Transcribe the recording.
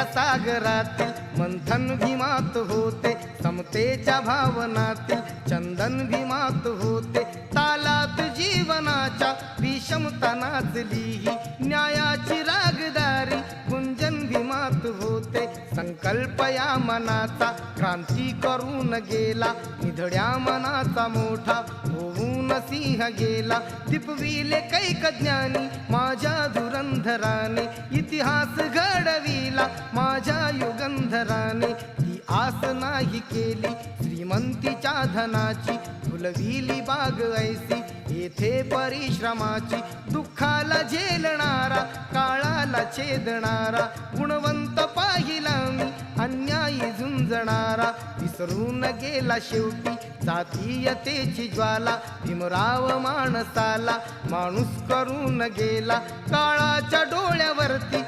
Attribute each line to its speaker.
Speaker 1: समतेच्या सागरातील मंथन भीमात होते, समतेच्या भावनातील चंदन भीमात होते, तालात जीवनाच्या विषमता नाचली ही न्यायाची रागदारी गुंजन भीमात होते. संकल्प या मनाचा क्रांती करून गेला, निधड्या मनाचा मोठा होऊन सिंह गेला. दिपविले कैक ज्ञानी माझ्या धुरंधराने, इतिहास घडविला माझ्या युगंधराने. ती आस नाही केली श्रीमंतीच्या धनाची, फुलविली बाग ऐसी येथे परिश्रमाची. दुःखाला झेलणारा काळाला छेदणारा, गुणवंत पाहिला मी अन्यायी झुंजणारा. विसरून गेला शेवटी जातीयतेची ज्वाला, भीमराव माणसाला माणूस करून गेला. काळाच्या डोळ्यावरती